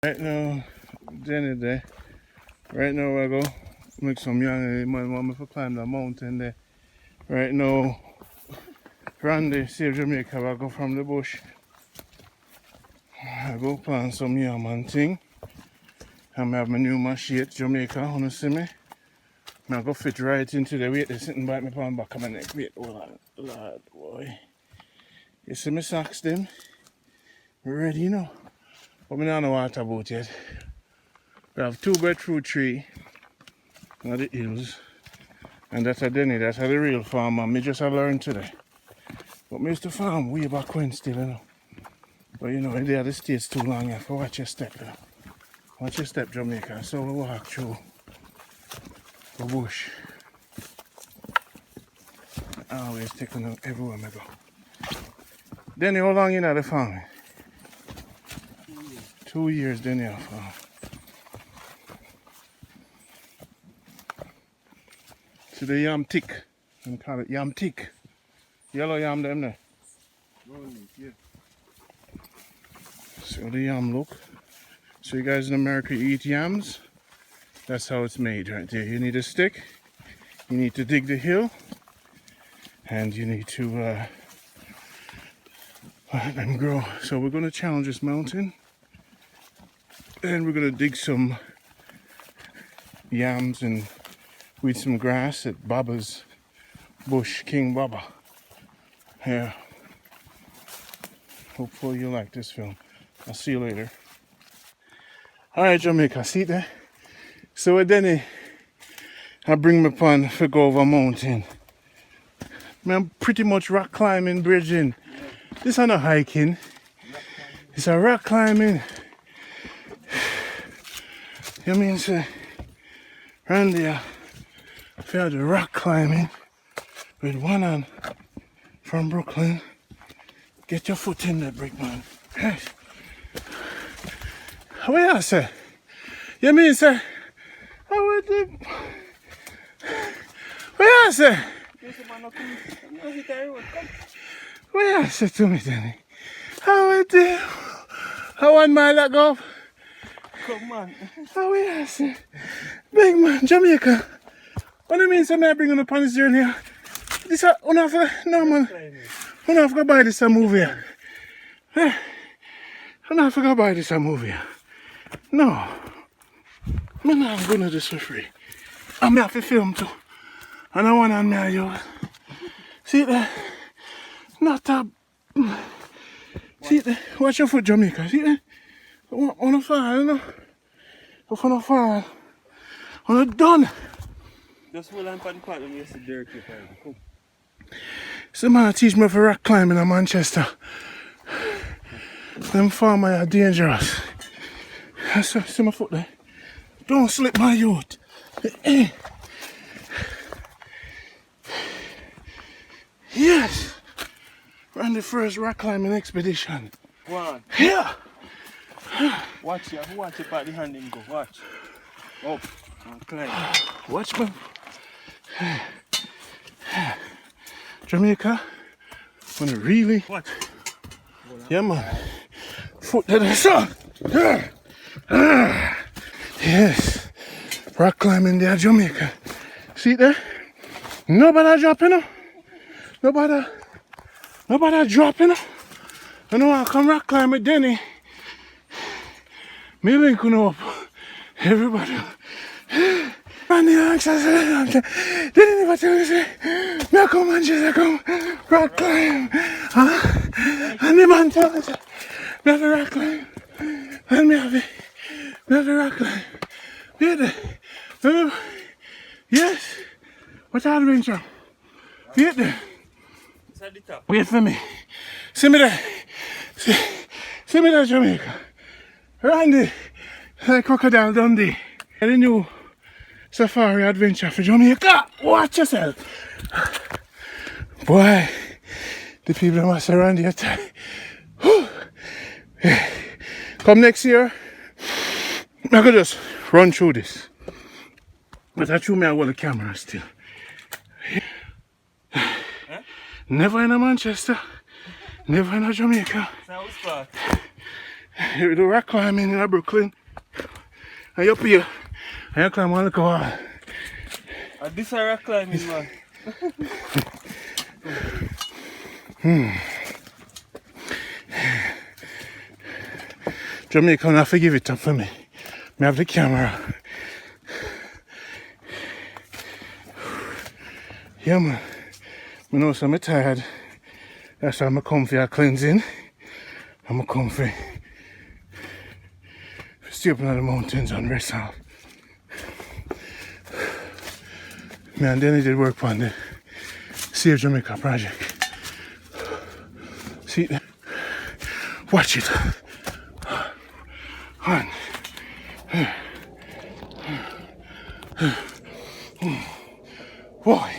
Right now, Denny there. Right now I go make some young man want me to climb the mountain there. Right now, Rondie, save Jamaica, I go from the bush. I go plant some yam and thing. I have my new machete, Jamaica, wanna see me? I go fit right into the weight that's sitting by me on back of my neck. Wait, oh Lord, boy. You see me socks them? Ready now. But I don't know what about yet. We have 2 breadfruit tree on the hills. And that's a Denny, that's a the real farmer. Me just learned today. But me used to farm way back when still, you know. But you know, there the states too long, you have to watch your step, you know. Watch your step, Jamaica. So we walk through the bush. I always taking them everywhere I go. Denny, how long you know the farming? 2 years, Denny, I farm. So the yam tick. We call it yam tick. Yellow yam them there. Yeah. So the yam look. So you guys in America eat yams. That's how it's made right there. You need a stick. You need to dig the hill. And you need to let them grow. So we're going to challenge this mountain. And we're going to dig some yams and weed some grass at Baba's bush, King Baba. Yeah. Hopefully you like this film. I'll see you later. Alright, Jamaica, see there? So with Denny, I bring my pan to go over a mountain. I'm pretty much rock climbing, bridging. This is not hiking. It's a rock climbing. You mean say, Rondie, I feel the rock climbing with one hand from Brooklyn. Get your foot in there, brick man. Hey. What you say? You mean say? What you say? What you say to me, Denny? How it do? How 1 mile ago? Come on. How you say? Big man, Jamaica. What do you mean somebody bring on the pants journey? This is no man. I have to buy this a movie. I have to buy this a movie. No. I'm not going to do this for free. I'm have to film too. And I want on me and you. See there? Not a... See there? Watch your foot, Jamaica. See there? On the fall, you know? If on the fall. On the done. Just hold on for the part when you see dirt. Come. Some man teach me for rock climbing in Manchester. Them farmers are dangerous. See my foot there? Don't slip my youth. Yes! We're on the first rock climbing expedition. Go on. Yeah! Watch ya. Who wants to pat the hand and go? Watch. Up. And climb. Watch me. Jamaica. Wanna really? Watch. Yeah, man. Foot to the sun. Yes. Rock climbing there, Jamaica. See there? Nobody dropping up. Nobody dropping up. You know I come rock climb with Denny. Me linking up. Everybody. And the access didn't even tell me say, me come Manchester, come rock climb. And the man told me, me have a rock climb. And me have a rock climb. Wait there. Yes. What's that adventure? Wait there. It's at the top. Wait for me. See me there. See me there, Jamaica. Rondie, like Crocodile Dundee. The new safari adventure for Jamaica. Watch yourself. Boy, the people must surround your time. Come next year, I could just run through this. But I chew me I hold the camera still. Never in a Manchester, never in a Jamaica. You do rock climbing in Brooklyn. And you up here. And you climb on the car. This is rock climbing, man. Jamaica, I forgive it up for me. I have the camera. Yeah, man. I know so I'm tired. That's why I'm comfy at cleansing. I'm comfy. Stay up in the mountains and rest off. Me and Denny did work on the Save Jamaica project. See, watch it. On. Why?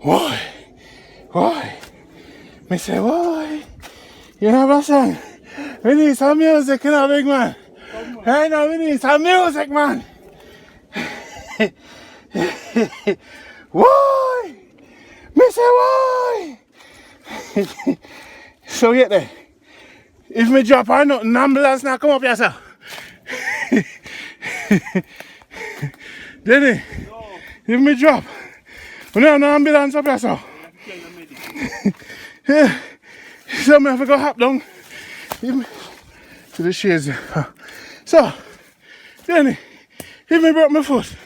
Why? Why? Me say, why? You know what I'm saying? We need some music, you know, big man. Hey, no, we need some music, man. Why? Me say, why? So get there. If me drop or nothing, ambulance not come up here, sir. Denny, if me drop, we don't have no ambulance up here, sir. Yeah. So I have to go hop down to the shades. So, Denny, if me broke my foot,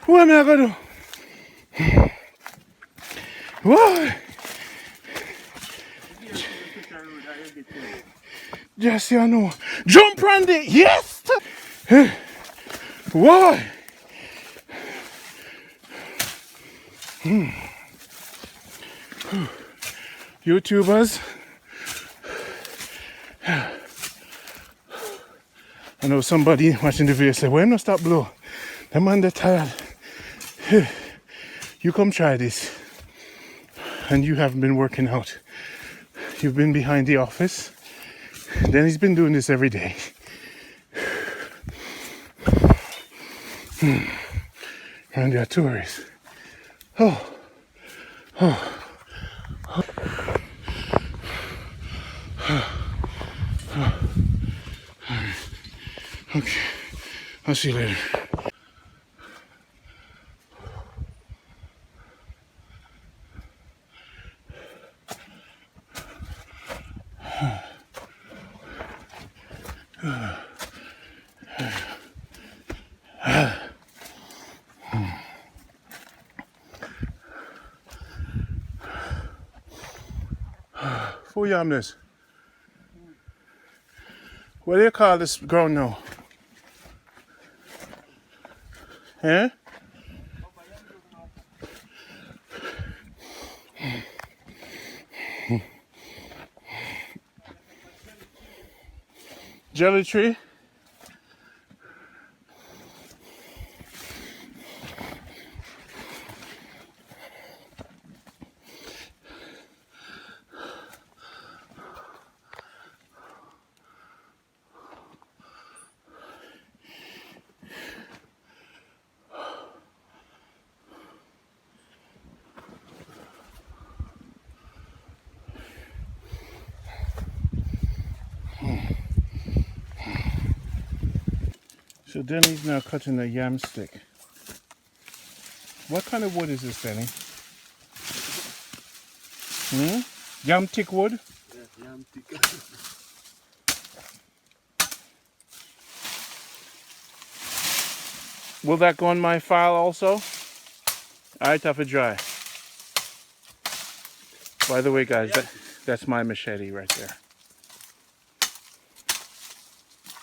what am I going to do? Why? Just you know. Jump Rondie, yes! Why? YouTubers. I know somebody watching the video say, why not stop blow? The man they're tired. You come try this. And you haven't been working out. You've been behind the office. Then he's been doing this every day. And there are tourists. Oh. Oh. Okay. I'll see you later. Who yam this? What do you call this ground now? Eh? Jelly tree? So Denny's now cutting a yam stick. What kind of wood is this, Denny? Yam tick wood? Yeah, yam tick. Will that go on my file also? Alright, have it dry. By the way, guys, that's my machete right there.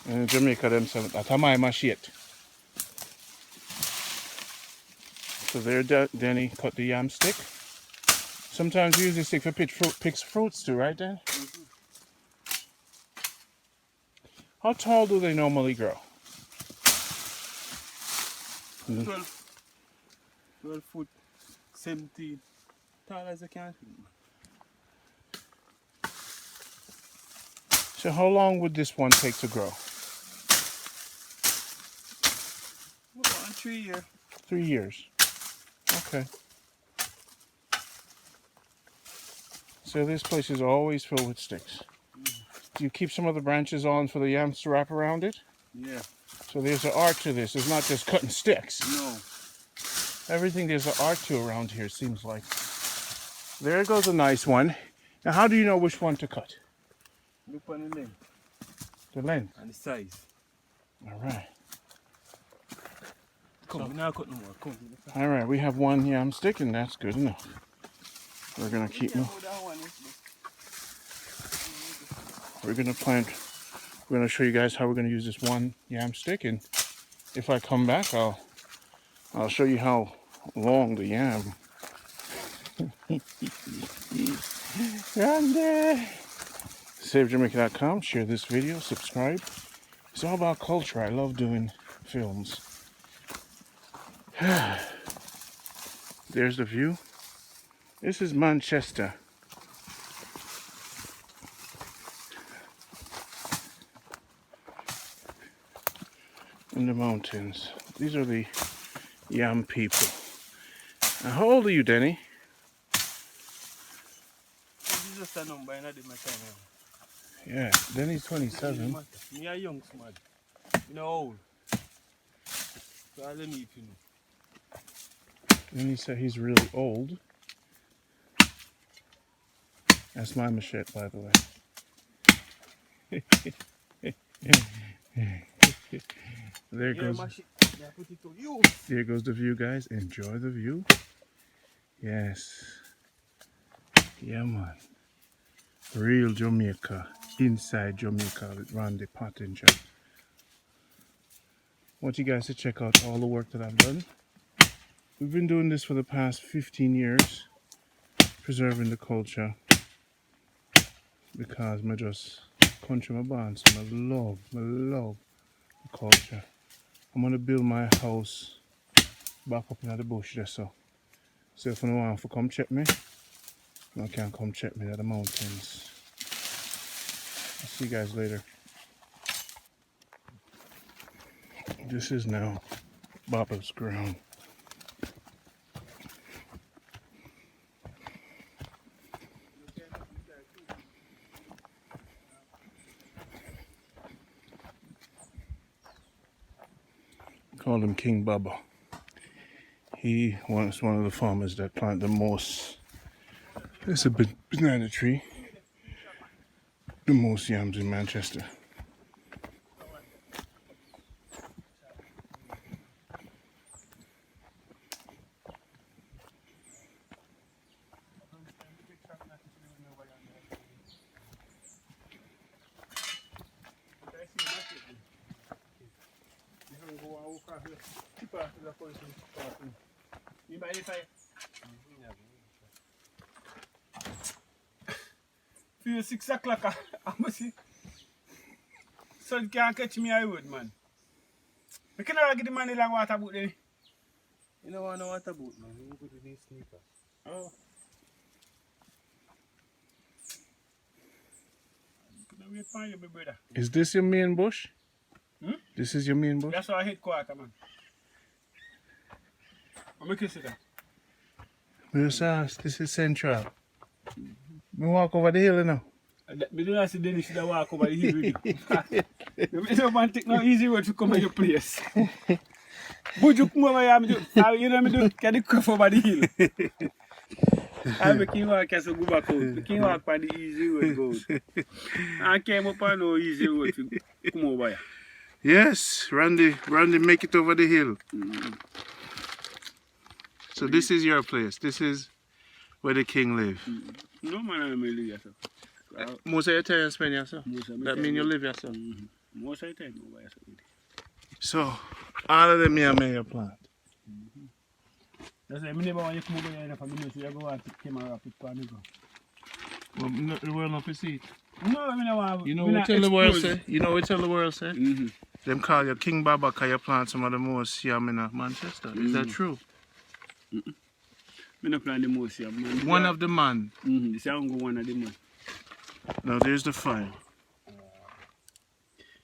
In Jamaica, them say that's my machete. So there, Denny cut the yam stick. Sometimes we use this stick for picks fruits too, right, Dan? Mm-hmm. How tall do they normally grow? 12 foot, 17, tall as I can. So how long would this one take to grow? About 3 years. 3 years. Okay. So this place is always filled with sticks. you keep some of the branches on for the yams to wrap around it? Yeah. So there's an art to this. It's not just cutting sticks. No. Everything there's an art to around here, seems like. There goes a nice one. Now, how do you know which one to cut? Look on the length. The length? And the size. All right. Come, now cut no more. Come. All right, we have one yam stick, and that's good enough. We're gonna keep moving. We're gonna plant. We're gonna show you guys how we're gonna use this one yam stick, and if I come back, I'll show you how long the yam. Rondie. SaveJamaica.com. Share this video. Subscribe. It's all about culture. I love doing films. There's the view. This is Manchester. In the mountains. These are the Yam people. Now, how old are you, Denny? This is just a number, I did my time. Yeah, Denny's 27. Me a young smart. You know old. So I don't need to know. Denny said he's really old. That's my machete, by the way. There goes the view, guys. Enjoy the view. Yes. Yeah, man. Real Jamaica. Inside Jamaica with Rondie Pottinger. I want you guys to check out all the work that I've done. We've been doing this for the past 15 years. Preserving the culture. Because I just country my bonds. I love the culture. I'm gonna build my house back up in the bush there, so if you want to come check me, you can come check me at the mountains. I'll see you guys later. This is now Baba's ground. Call him King Baba. He was one of the farmers that planted the most. It's a banana tree. The most yams in Manchester. Feel 6 o'clock, I'm see. Sun can't catch me, I would, man. I cannot get the money like water boat there. You don't want no water boat, man. You go to these sneakers. Oh. Wait for you, my brother. Is this your main bush? Hmm? This is your main bush? That's our headquarters, man. I'm going to kiss it. This is central. Me walk over the hill now. I do not see Denny should walk over the hill with you. You don't want to take no easy road to come to your place. But you come over here, you know me do carry cuff over the hill. I make you walk as a go back out. You can walk by the easy road go. I came up on no easy road to come over here. Yes, Rondie make it over the hill. So this is your place. This is where the king live. No man, I may live here. Most of your time you spend here, sir? That means you live here, sir? Most of the time over here, sir. So, all of them here may your plant. That's why I never want you to come over here for me, so you go and pick camera, pick for me go. Well, the world not to see it. No, I mean, I want you know what tell the world say? You know what tell the world say? Them call you King Baba because you plant some of the most yam in Manchester. Is that true? I don't plant the most yam, man. One of the man. This is one of the man. Now there's the fire.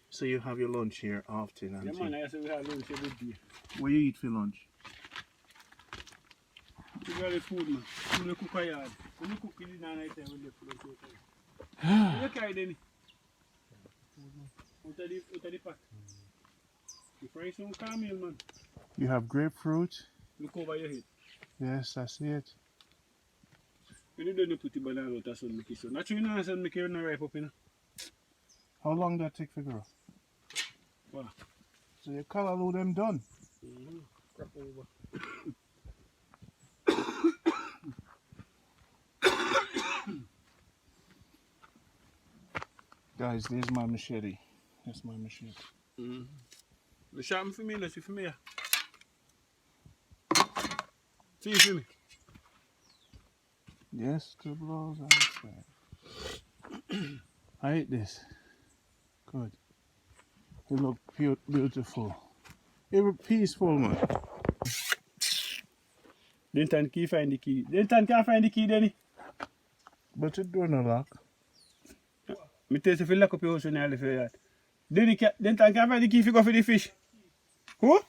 So you have your lunch here often, yeah, man, I say we have lunch every day. What you eat for lunch? We got the food, man. We cook a yard. When you cook it in the night time, we left for the food. You carry Denny. Out of the pot. You fry some caramel, man. You have grapefruit. Look over your head. Yes, I see it. When you don't put the banana out, that's what make it so. Naturally, you know, that's what make it ripe up, you know. How long that take for grow? Wow. So you color them done. Crap over. Guys, there's my machete. That's my machete. The sharpen for me, let's see for me. See you for me. Yes, 2 blows on the side. I ate this. Good. It look beautiful. It look peaceful, man. Denton can't find the key. Denton can't find the key, Denny. But it don't no lock. Me tell you if you lock up your house when you leave your yard. Denton can't find the key if you go for the fish. Who?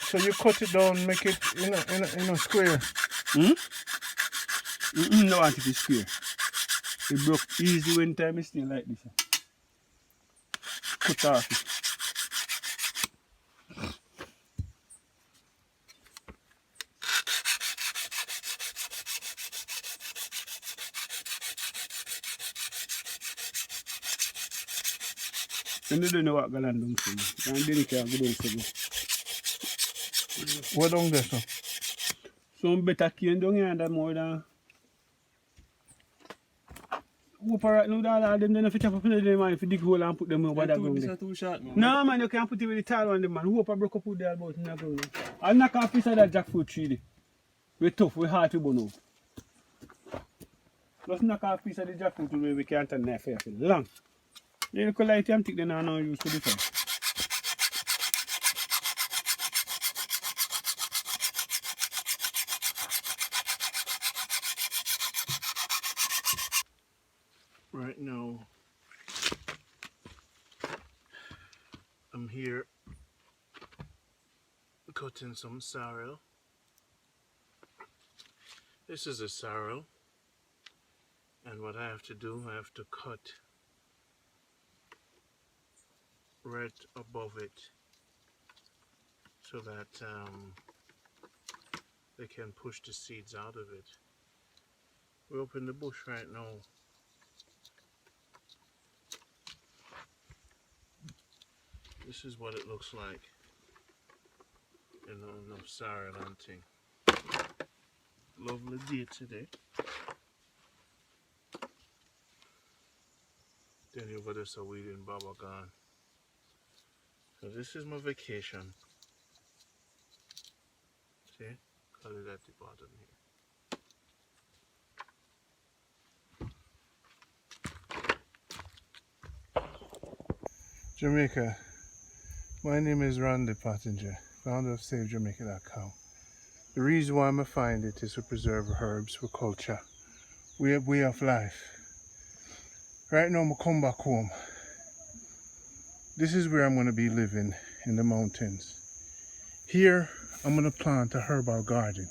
So you cut it down, make it in a square. No want it to square. It broke easy when time is still like this. Cut off it. And they don't know what going on down for me. And Denny can't go down for me. What down there, so? Some better cane down here than more than... Hope right now, all them then if you chop up in the man, if you dig hole and put them over that ground there. Too short, man. No man, you can't put it with the tall one, man. Hope I broke up with that about in the ground. I'll knock off piece of that jackfruit tree there. We're tough, we're hard to burn out. Just knock off piece of the jackfruit where we can't turn that fair for long. You look like I'm thick, then I know use for the time. Right now, I'm here cutting some sorrel. This is a sorrel, and what I have to do, I have to cut right above it so that they can push the seeds out of it. We're up in the bush right now. This is what it looks like. You know, enough sorrel and thing. Lovely day today. Then over there, so we in Baba gone. So this is my vacation. See? Cut it at the bottom here. Jamaica. My name is Rondie, founder of SaveJamaica.com. The reason why I find it is to preserve herbs for culture. We have way of life. Right now I'm come back home. This is where I'm going to be living, in the mountains. Here I'm going to plant a herbal garden.